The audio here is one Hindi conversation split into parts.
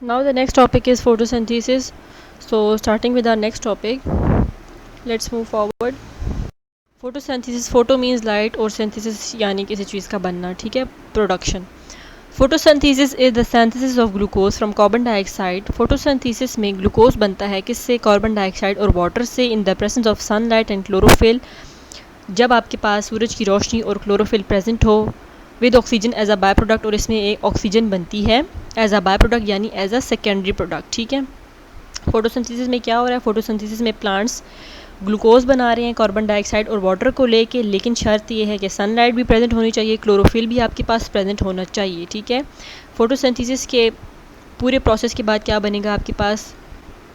Now the next topic is photosynthesis. So starting with our next topic, let's move forward. Photosynthesis, photo means light और synthesis यानी किसी चीज़ का बनना, ठीक है, production. Photosynthesis is the synthesis of glucose from carbon dioxide. Photosynthesis में ग्लूकोज बनता है किससे? कार्बन डाइऑक्साइड और वाटर से in the presence of sunlight and chlorophyll. जब आपके पास सूरज की रोशनी और क्लोरोफिल प्रेजेंट हो with oxygen as a by product, और इसमें एक ऑक्सीजन बनती है एज अ बाय प्रोडक्ट यानी एज अ सेकेंडरी प्रोडक्ट, ठीक है. फोटोसिंथेसिस में क्या हो रहा है? फोटोसिंथेसिस में प्लांट्स ग्लूकोज बना रहे हैं कार्बन डाइऑक्साइड और वाटर को लेके, लेकिन शर्त ये है कि सनलाइट भी प्रेजेंट होनी चाहिए, क्लोरोफिल भी आपके पास प्रेजेंट होना चाहिए, ठीक है. फोटोसिंथेसिस के पूरे प्रोसेस के बाद क्या बनेगा आपके पास?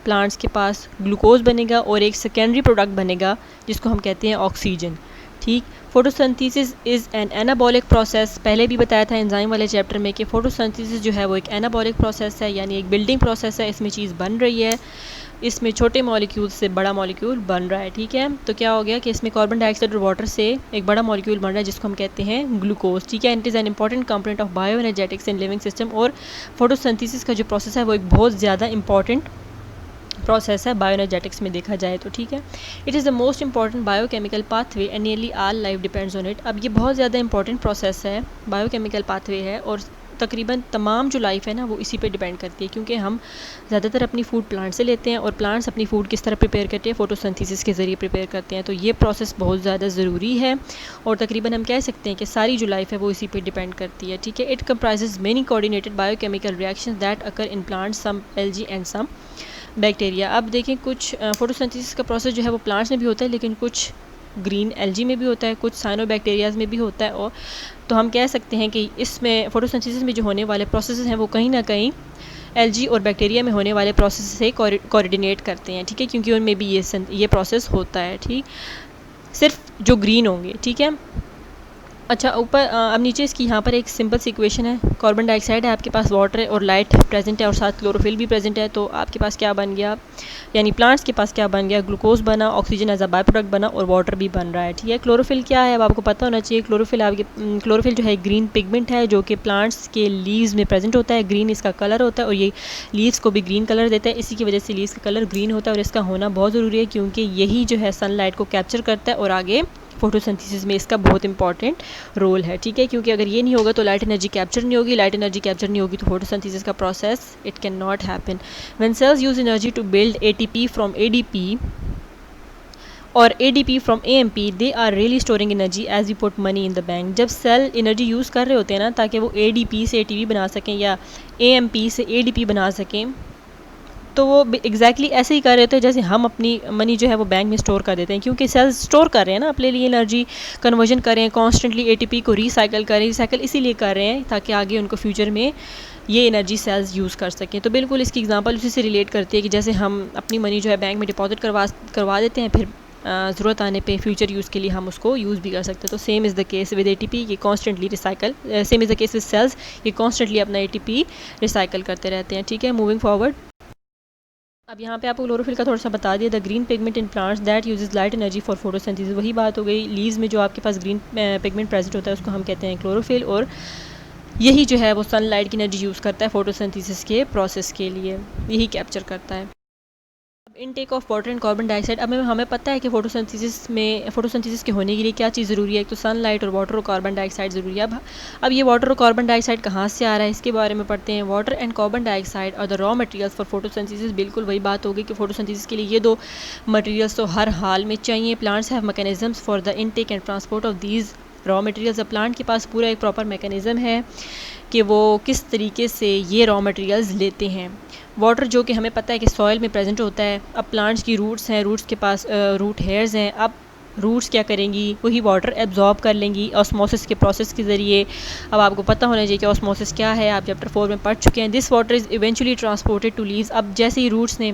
प्लांट्स के पास ग्लूकोज बनेगा और एक सेकेंडरी प्रोडक्ट बनेगा जिसको हम कहते हैं ऑक्सीजन, ठीक. Photosynthesis is an anabolic process. पहले भी बताया था एंजाइम वाले चैप्टर में कि फोटोसिंथेसिस जो है वो एक एनाबॉलिक प्रोसेस है, यानी एक बिल्डिंग प्रोसेस है. इसमें चीज़ बन रही है, इसमें छोटे मॉलिक्यूल से बड़ा मॉलिक्यूल बन रहा है, ठीक है. तो क्या हो गया कि इसमें कार्बन डाइऑक्साइड और वाटर से एक बड़ा मॉलिक्यूल बन रहा है जिसको हम कहते हैं ग्लूकोज, ठीक है. It is an important component of bio energetics in living system. और फोटोसिंथेसिस का जो प्रोसेस है वो एक बहुत ज़्यादा इंपॉर्टेंट प्रोसेस है बायो एनर्जेटिक्स में देखा जाए तो, ठीक है. It is the most important biochemical pathway and nearly all life depends on it. अब ये बहुत ज़्यादा इंपॉर्टेंट प्रोसेस है, बायोकेमिकल पाथवे है, और तकरीबन तमाम जो लाइफ है ना वो इसी पे डिपेंड करती है, क्योंकि हम ज़्यादातर अपनी फूड प्लांट से लेते हैं और प्लांट्स अपनी फूड किस तरह प्रिपेयर करते हैं? फोटोसिंथेसिस के ज़रिए प्रिपेयर करते हैं. तो ये प्रोसेस बहुत ज़्यादा ज़रूरी है और तकरीबन हम कह सकते हैं कि सारी जो लाइफ है वो इसी पे डिपेंड करती है, ठीक है. It comprises many coordinated biochemical reactions that occur in plants, some algae and some bacteria. अब देखें कुछ फोटोसिंथेसिस का प्रोसेस जो है वो प्लांट्स में भी होता है, लेकिन कुछ ग्रीन एल्गी में भी होता है, कुछ साइनोबैक्टीरियाज में भी होता है. और तो हम कह सकते हैं कि इसमें फोटोसिंथेसिस में जो होने वाले प्रोसेस हैं वो कहीं ना कहीं एल्गी और बैक्टीरिया में होने वाले प्रोसेस से कोऑर्डिनेट करते हैं, ठीक है, क्योंकि उनमें भी ये प्रोसेस होता है, ठीक. सिर्फ जो ग्रीन होंगे, ठीक है. अच्छा, ऊपर अब नीचे इसकी यहाँ पर एक सिंपल सी इक्वेशन है. कार्बन डाइऑक्साइड है आपके पास, वाटर है और लाइट प्रेजेंट है और साथ क्लोरोफिल भी प्रेजेंट है. तो आपके पास क्या बन गया, यानी प्लांट्स के पास क्या बन गया? ग्लूकोज बना, oxygen as a by product बना और वाटर भी बन रहा है, ठीक है. क्लोरोफिल क्या है अब आपको पता होना चाहिए. क्लोरोफिल जो है ग्रीन पिगमेंट है जो कि प्लांट्स के लीव्स में प्रेजेंट होता है. ग्रीन इसका कलर होता है और ये लीव्स को भी ग्रीन कलर देता है. इसी की वजह से लीव्स का कलर ग्रीन होता है और इसका होना बहुत ज़रूरी है, क्योंकि यही जो है सनलाइट को कैप्चर करता है और आगे फोटोसिंथेसिस में इसका बहुत इंपॉर्टेंट रोल है, ठीक है. क्योंकि अगर ये नहीं होगा तो लाइट एनर्जी कैप्चर नहीं होगी, लाइट एनर्जी कैप्चर नहीं होगी तो फोटोसिंथेसिस का process it can not happen. When cells use energy to build ATP from ADP और ADP from AMP, they are really storing energy as you put money in the bank. जब सेल एनर्जी यूज़ कर रहे होते हैं ना ताकि वो ADP से ATP बना सकें या AMP से ADP बना सकें, तो वो एग्जैक्टली ऐसे ही कर रहे थे जैसे हम अपनी मनी जो है वो बैंक में स्टोर कर देते हैं, क्योंकि सेल्स स्टोर कर रहे हैं ना अपने लिए एनर्जी, कन्वर्जन करें कॉन्स्टेंटली, ATP को रिसाइकिल करें. रिसाइकिल इसीलिए कर रहे हैं ताकि आगे उनको फ्यूचर में ये एनर्जी सेल्स यूज़ कर सकें. तो बिल्कुल इसकी एग्जांपल उसी से रिलेट करती है कि जैसे हम अपनी मनी जो है बैंक में डिपॉजिट करवा देते हैं, फिर ज़रूरत आने पे फ्यूचर यूज़ के लिए हम उसको यूज़ भी कर सकते हैं. तो same is the case with ATP, ये constantly recycle, same is the case with cells, ये कॉन्स्टेंटली अपना ATP रिसाइकिल करते रहते हैं, ठीक है. मूविंग फॉरवर्ड, अब यहाँ पे आपको क्लोरोफिल का थोड़ा सा बता दिया. The green pigment in plants that uses light energy for photosynthesis. वही बात हो गई, लीव्स में जो आपके पास ग्रीन पिगमेंट प्रेजेंट होता है उसको हम कहते हैं क्लोरोफिल, और यही जो है वो सनलाइट की एनर्जी यूज़ करता है फोटोसिंथेसिस के प्रोसेस के लिए, यही कैप्चर करता है. अब intake of water and carbon dioxide. अब हमें पता है कि फोटोसिंथेसिस के होने के लिए क्या चीज़ ज़रूरी है. एक तो सनलाइट और वाटर और कार्बन डाइऑक्साइड ज़रूरी है. अब ये वाटर और कार्बन डाइऑक्साइड कहाँ से आ रहा है इसके बारे में पढ़ते हैं. वाटर एंड कार्बन डाइऑक्साइड और the raw materials for photosynthesis. बिल्कुल वही बात होगी कि फोटोसिंथेसिस के लिए ये दो मटेरियल्स तो हर हाल में चाहिए. Plants have mechanisms for the intake and transport of these raw materials. Plant के पास पूरा एक प्रॉपर मैकेनिज़्म है कि वो किस तरीके से ये रॉ मटेरियल्स लेते हैं. वाटर जो कि हमें पता है कि सॉइल में प्रेजेंट होता है. अब प्लांट्स की रूट्स हैं, रूट्स के पास रूट हेयर्स हैं. अब रूट्स क्या करेंगी, वही वाटर एब्जॉर्ब कर लेंगी ऑस्मोसिस के प्रोसेस के ज़रिए. अब आपको पता होना चाहिए कि ऑस्मोसिस क्या है, आप चैप्टर 4 में पढ़ चुके हैं. This water is eventually transported to leaves. अब जैसे ही रूट्स ने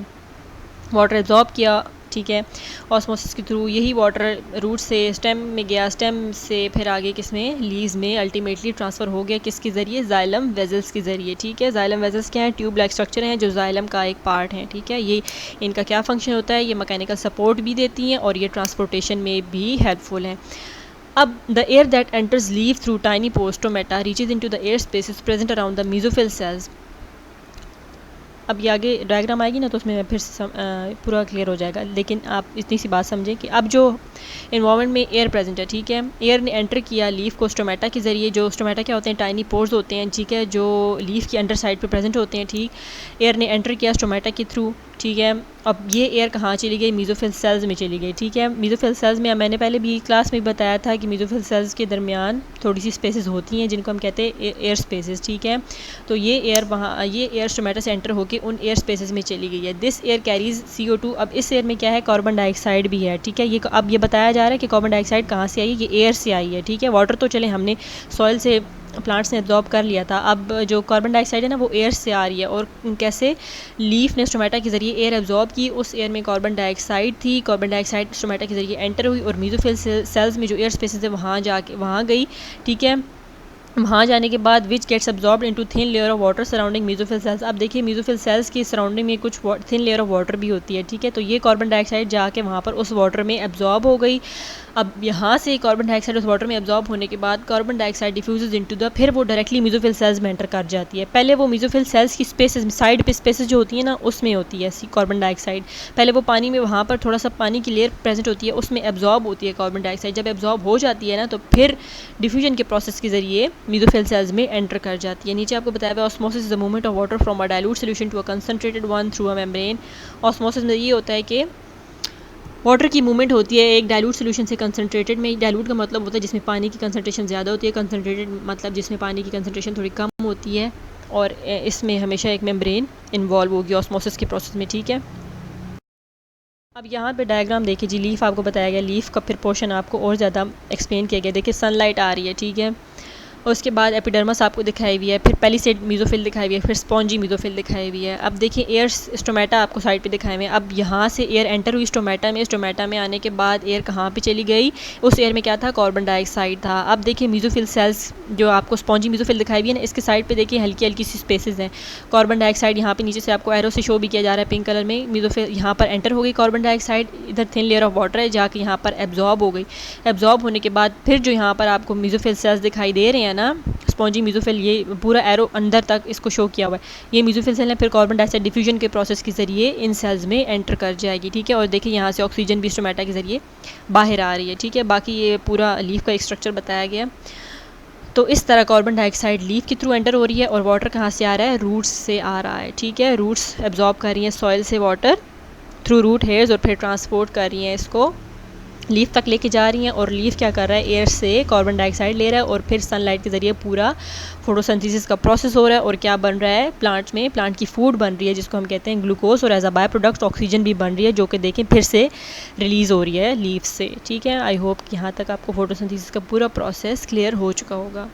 वाटर एब्जॉर्ब किया, ठीक है, ऑस्मोसिस के थ्रू, यही वाटर रूट से स्टेम में गया, स्टेम से फिर आगे किस में, लीव्स में अल्टीमेटली ट्रांसफ़र हो गया. किसके ज़रिए? जाइलम वेजल्स के ज़रिए, ठीक है. जाइलम वेजल्स क्या है? ट्यूब लाइक स्ट्रक्चर हैं जो जाइलम का एक पार्ट है, ठीक है. ये इनका क्या फंक्शन होता है? ये मैकेनिकल सपोर्ट भी देती हैं और ये ट्रांसपोर्टेशन में भी हेल्पफुल हैं. अब the air that enters leave through tiny pores stomata reaches into the air spaces present around the mesophyll cells. अब ये आगे डायग्राम आएगी ना तो उसमें फिर से पूरा क्लियर हो जाएगा, लेकिन आप इतनी सी बात समझें कि अब जो इन्वायरमेंट में एयर प्रेजेंट है, ठीक है, एयर ने एंटर किया लीफ को स्टोमेटा के ज़रिए। जो स्टोमेटा क्या होते हैं, टाइनी पोर्स होते हैं, ठीक है, जो लीफ की अंडर साइड पे प्रेजेंट होते हैं, ठीक। एयर ने एंटर किया स्टोमेटा के थ्रू, ठीक है। अब ये एयर कहाँ चली गई, मेसोफिल सेल्स में चली गई, ठीक है। मेसोफिल सेल्स में मैंने पहले भी क्लास में बताया था कि मेसोफिल सेल्स के दरमियान थोड़ी सी स्पेसेस होती हैं जिनको हम कहते हैं एयर स्पेसेस, ठीक है। तो ये एयर स्टोमेटा से एंटर होकर उन एयर स्पेसेस में चली गई है। This air carries CO2। अब इस एयर में क्या है, कार्बन डाइऑक्साइड भी है, ठीक है। ये अब ये बताया जा रहा है कि कार्बन डाइऑक्साइड कहाँ से आई है, ये एयर से आई है, ठीक है। वाटर तो चले हमने सॉइल से प्लांट्स ने एब्जॉर्ब कर लिया था, अब जो कार्बन डाइऑक्साइड है ना वो एयर से आ रही है। और कैसे, लीफ ने स्टोमेटा के ज़रिए एयर एब्जॉर्ब की, उस एयर में कार्बन डाइऑक्साइड थी, कार्बन डाइऑक्साइड स्टोमेटा के ज़रिए एंटर हुई और मेसोफिल सेल्स में जो एयर स्पेसेस है वहाँ गई, ठीक है। वहाँ जाने के बाद which gets absorbed into thin layer of water surrounding mesophyll cells. अब देखिए मेसोफिल सेल्स की सराउंडिंग में कुछ थिन लेयर ऑफ वाटर भी होती है, ठीक है। तो ये कार्बन डाइऑक्साइड जाके वहाँ पर उस वाटर में एब्जॉर्ब हो गई। अब यहाँ से कार्बन डाइऑक्साइड उस वाटर में एब्जॉर्ब होने के बाद carbon dioxide diffuses into the, फिर वो डायरेक्टली मेसोफिल सेल्स में एंटर कर जाती है। पहले वो मेसोफिल सेल्स की स्पेसेस में, साइड पे स्पेसेस जो होती है ना, उसमें होती है कार्बन डाइऑक्साइड। पहले वो पानी में, वहाँ पर थोड़ा सा पानी की लेयर प्रेजेंट होती है, उसमें एब्जॉर्ब होती है कार्बन डाइऑक्साइड। जब एब्जॉर्ब हो जाती है ना तो फिर डिफ्यूजन के प्रोसेस के जरिए मेसोफिल सेल्स में एंटर कर जाती है। नीचे आपको बताया हुआ osmosis is the movement of water from a dilute solution to a concentrated one through a membrane. Osmosis में ये होता है कि वाटर की मूवमेंट होती है एक डाइल्यूट सोल्यूशन से कंसनट्रेटेड में। डाइल्यूट का मतलब होता है जिसमें पानी की कंसनट्रेशन ज़्यादा होती है, कंसनट्रेटेड मतलब जिसमें पानी की कंसनट्रेशन थोड़ी कम होती है। और इसमें हमेशा एक मेम्ब्रेन इन्वॉल्व होगी ऑस्मोसिस के प्रोसेस में, ठीक है। अब यहाँ पे डायग्राम देखिए जी, लीफ आपको बताया गया, लीफ का फिर पोर्शन आपको और ज़्यादा एक्सप्लेन किया गया। देखिए सनलाइट आ रही है, ठीक है। और उसके बाद एपिडर्मस आपको दिखाई हुई है, फिर पेलिसेड मेसोफिल दिखाई हुई है, फिर स्पॉन्जी मेसोफिल दिखाई हुई है। अब देखिए एयर स्टोमेटा आपको साइड पे दिखाए हुए हैं। अब यहाँ से एयर एंटर हुई स्टोमेटा में आने के बाद एयर कहाँ पे चली गई, उस एयर में क्या था, कार्बन डाइऑक्साइड था। अब देखिए मेसोफिल सेल्स जो आपको स्पॉन्जी मेसोफिल दिखाई हुई है ना, इसके साइड पर देखिए हल्की हल्की सी स्पेसेस हैं। कार्बन डाइऑक्साइड यहाँ पे नीचे से आपको एरो से शो भी किया जा रहा है पिंक कलर में। मेसोफिल यहाँ पर एंटर हो गई कार्बन डाइऑक्साइड, इधर थिन लेयर ऑफ वाटर है, जाके यहाँ पर एब्जॉर्ब हो गई। एब्जॉर्ब होने के बाद फिर जो यहाँ पर आपको मेसोफिल सेल्स दिखाई दे रहे हैं ना, स्पॉन्जी मेसोफिल, ये पूरा एरो अंदर तक इसको शो किया हुआ है, ये मेसोफिल सेल है। फिर कार्बन डाइऑक्साइड डिफ्यूजन के प्रोसेस के जरिए इन सेल्स में एंटर कर जाएगी, ठीक है। और देखिए यहाँ से ऑक्सीजन भी स्टोमेटा के जरिए बाहर आ रही है, ठीक है। बाकी ये पूरा लीफ का एक स्ट्रक्चर बताया गया। तो इस तरह कार्बन डाइऑक्साइड लीफ के थ्रू एंटर हो रही है और वाटर कहाँ से आ रहा है, रूट्स से आ रहा है, ठीक है। रूट्स एब्जॉर्ब कर रही हैं सॉइल से वाटर थ्रू रूट हेयर्स और फिर ट्रांसपोर्ट कर रही हैं इसको, लीफ तक लेके जा रही हैं। और लीफ क्या कर रहा है, एयर से कार्बन डाइऑक्साइड ले रहा है और फिर सनलाइट के ज़रिए पूरा फोटोसिंथेसिस का प्रोसेस हो रहा है। और क्या बन रहा है, प्लांट में प्लांट की फूड बन रही है जिसको हम कहते हैं ग्लूकोज, और as a by product oxygen भी बन रही है जो कि देखें फिर से रिलीज़ हो रही है लीफ से, ठीक है। आई होप कि यहाँ तक आपको फोटोसिंथेसिस का पूरा प्रोसेस क्लियर हो चुका होगा।